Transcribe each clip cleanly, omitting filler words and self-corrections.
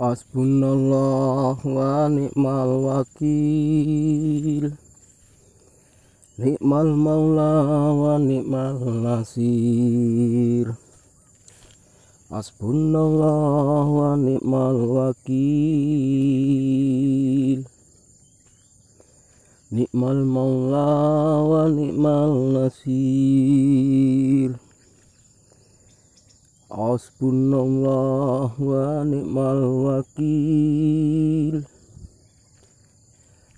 Hasbunallah wa ni'mal wakil, ni'mal maula wa ni'mal nasir. Hasbunallah wa ni'mal wakil, ni'mal maula wa ni'mal nasir. Hasbunallah wa ni'mal wakil,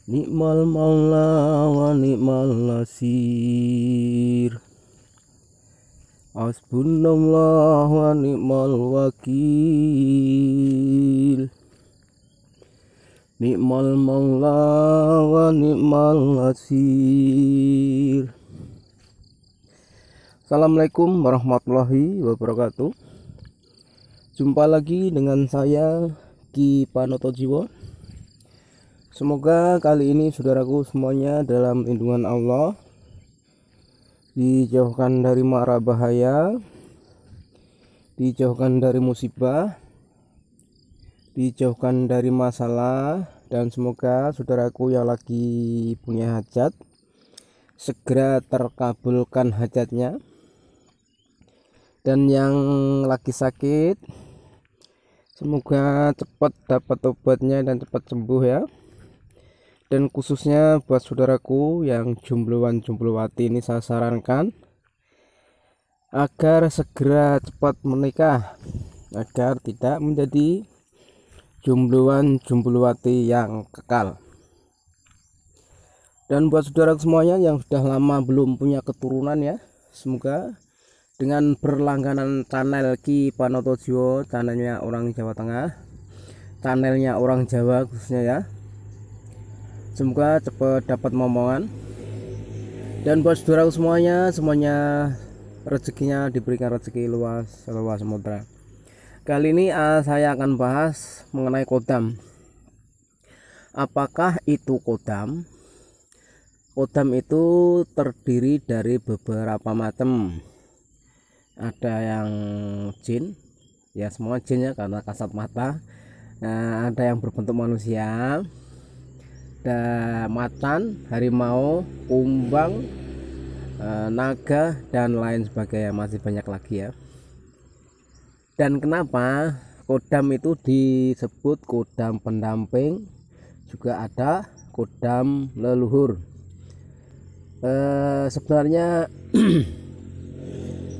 ni'mal maula wa ni'mal nasir. Hasbunallah wa ni'mal wakil, ni'mal maula wa ni'mal nasir. Assalamualaikum warahmatullahi wabarakatuh. Jumpa lagi dengan saya Ki Panoto Jiwo. Semoga kali ini saudaraku semuanya dalam lindungan Allah, dijauhkan dari mara bahaya, dijauhkan dari musibah, dijauhkan dari masalah, dan semoga saudaraku yang lagi punya hajat segera terkabulkan hajatnya, dan yang lagi sakit semoga cepat dapat obatnya dan cepat sembuh ya. Dan khususnya buat saudaraku yang jombloan-jomblowati ini saya sarankan agar segera cepat menikah, agar tidak menjadi jombloan-jomblowati yang kekal. Dan buat saudara semuanya yang sudah lama belum punya keturunan ya, semoga dengan berlangganan channel Ki Panoto Jiwo, channelnya orang Jawa Tengah, channelnya orang Jawa khususnya ya, semoga cepat dapat momongan. Dan buat saudara semuanya rezekinya diberikan rezeki luas samudra. Kali ini saya akan bahas mengenai kodam. Apakah itu kodam? Kodam itu terdiri dari beberapa macam. Ada yang jin, ya semua jin ya karena kasat mata. Nah, ada yang berbentuk manusia, ada macan, harimau, kumbang, naga, dan lain sebagainya, masih banyak lagi ya. Dan kenapa kodam itu disebut kodam pendamping, juga ada kodam leluhur. Sebenarnya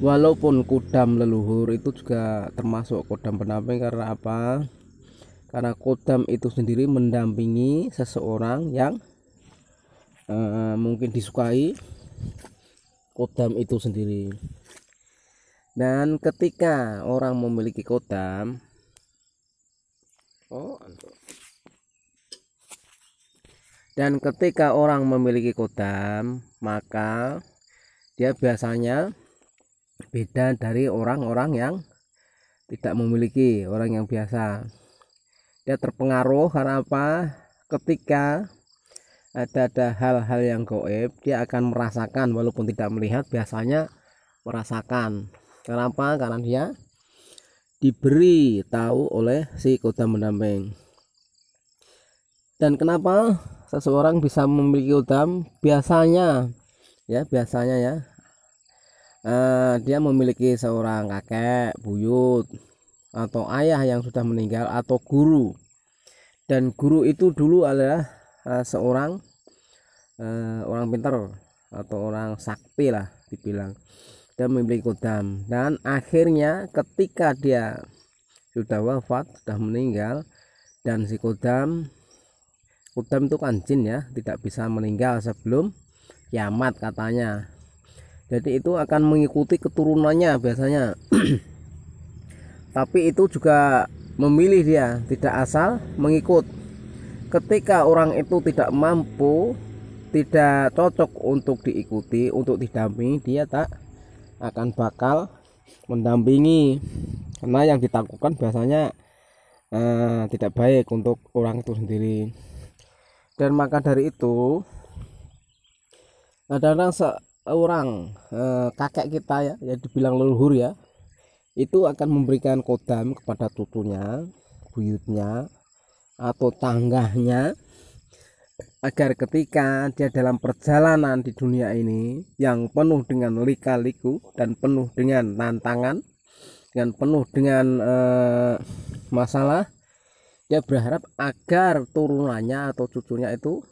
walaupun kodam leluhur itu juga termasuk kodam pendamping. Karena apa? Karena kodam itu sendiri mendampingi seseorang yang mungkin disukai kodam itu sendiri. Dan ketika orang memiliki kodam, maka dia biasanya beda dari orang-orang yang tidak memiliki, orang yang biasa. Dia terpengaruh karena apa? Ketika ada hal-hal yang gaib, dia akan merasakan walaupun tidak melihat, biasanya merasakan. Kenapa? Karena dia diberi tahu oleh si kodam pendamping. Dan kenapa seseorang bisa memiliki kodam? Biasanya ya dia memiliki seorang kakek, buyut, atau ayah yang sudah meninggal, atau guru. Dan guru itu dulu adalah seorang orang pintar atau orang sakti lah dibilang. Dia memiliki kodam, dan akhirnya ketika dia sudah wafat, sudah meninggal, dan si kodam itu kan jin ya, tidak bisa meninggal sebelum kiamat katanya. Jadi itu akan mengikuti keturunannya biasanya. Tapi itu juga memilih, dia tidak asal mengikut. Ketika orang itu tidak mampu, tidak cocok untuk diikuti, untuk didampingi, dia tak akan bakal mendampingi. Karena yang ditakutkan biasanya tidak baik untuk orang itu sendiri. Dan maka dari itu kadang-kadang seorang kakek kita ya dibilang leluhur ya, itu akan memberikan kodam kepada cucunya buyutnya atau tangganya, agar ketika dia dalam perjalanan di dunia ini yang penuh dengan lika-liku dan penuh dengan tantangan dan penuh dengan masalah, dia berharap agar turunannya atau cucunya itu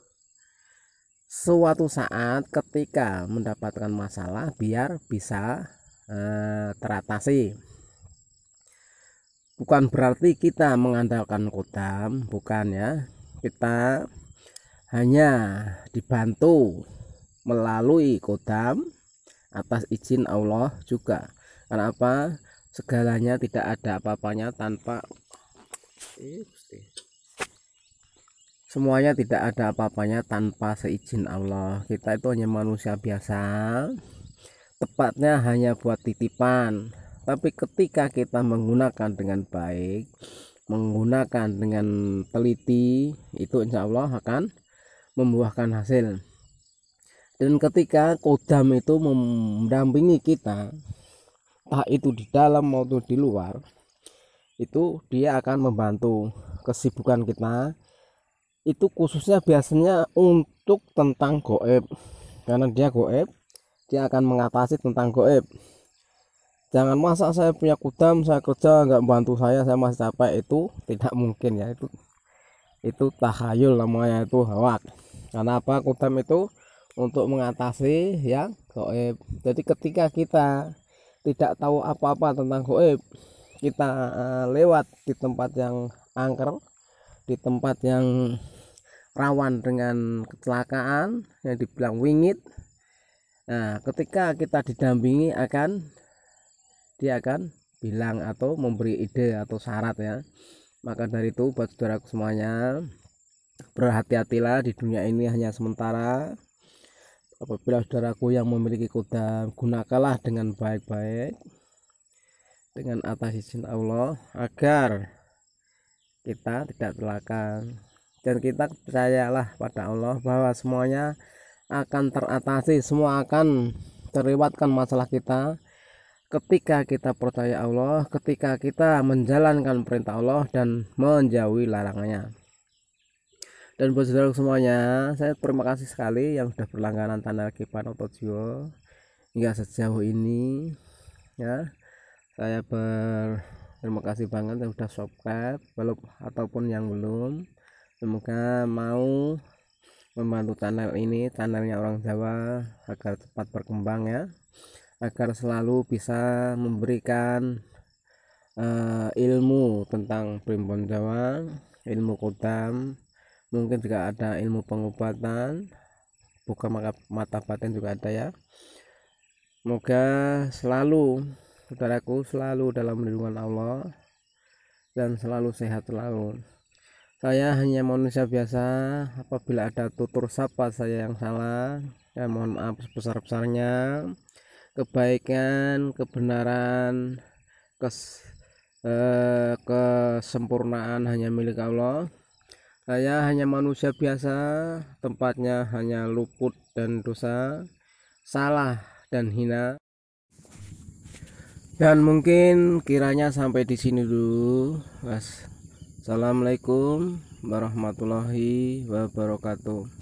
suatu saat ketika mendapatkan masalah biar bisa teratasi. Bukan berarti kita mengandalkan kodam, bukan ya. Kita hanya dibantu melalui kodam atas izin Allah juga. Karena apa? Segalanya tidak ada apa-apanya tanpa semuanya tidak ada apa-apanya tanpa seizin Allah. Kita itu hanya manusia biasa, tepatnya hanya buat titipan. Tapi ketika kita menggunakan dengan baik, menggunakan dengan teliti, itu insya Allah akan membuahkan hasil. Dan ketika kodam itu mendampingi kita, entah itu di dalam maupun di luar, itu dia akan membantu kesibukan kita. Itu khususnya biasanya untuk tentang goib, karena dia goib, dia akan mengatasi tentang goib. Jangan masa saya punya kodam, saya kerja nggak bantu saya masih capek, itu tidak mungkin ya. Itu takhayul namanya, itu hawak. Karena apa? Kodam itu untuk mengatasi yang goib. Jadi ketika kita tidak tahu apa-apa tentang goib, kita lewat di tempat yang angker, di tempat yang rawan dengan kecelakaan yang dibilang wingit. Nah, ketika kita didampingi dia akan bilang atau memberi ide atau syarat ya. Maka dari itu buat saudaraku semuanya, berhati-hatilah, di dunia ini hanya sementara. Apabila saudaraku yang memiliki kodam, gunakanlah dengan baik-baik dengan atas izin Allah agar kita tidak celaka. Dan kita percayalah pada Allah bahwa semuanya akan teratasi, semua akan terlewatkan masalah kita ketika kita percaya Allah, ketika kita menjalankan perintah Allah dan menjauhi larangannya. Dan buat saudara semuanya, saya terima kasih sekali yang sudah berlangganan channel Kipan Otojiwo hingga sejauh ini ya. Saya berterima kasih banget yang sudah subscribe ataupun yang belum. Semoga mau membantu channel ini, channelnya orang Jawa, agar cepat berkembang ya, agar selalu bisa memberikan ilmu tentang primbon Jawa, ilmu kodam, mungkin juga ada ilmu pengobatan, buka mata batin juga ada ya. Semoga selalu saudaraku selalu dalam lindungan Allah dan selalu sehat selalu. Saya hanya manusia biasa, apabila ada tutur sapa saya yang salah, ya mohon maaf sebesar-besarnya. Kebaikan, kebenaran, kesempurnaan hanya milik Allah. Saya hanya manusia biasa, tempatnya hanya luput dan dosa, salah dan hina. Dan mungkin kiranya sampai di sini dulu. Assalamualaikum warahmatullahi wabarakatuh.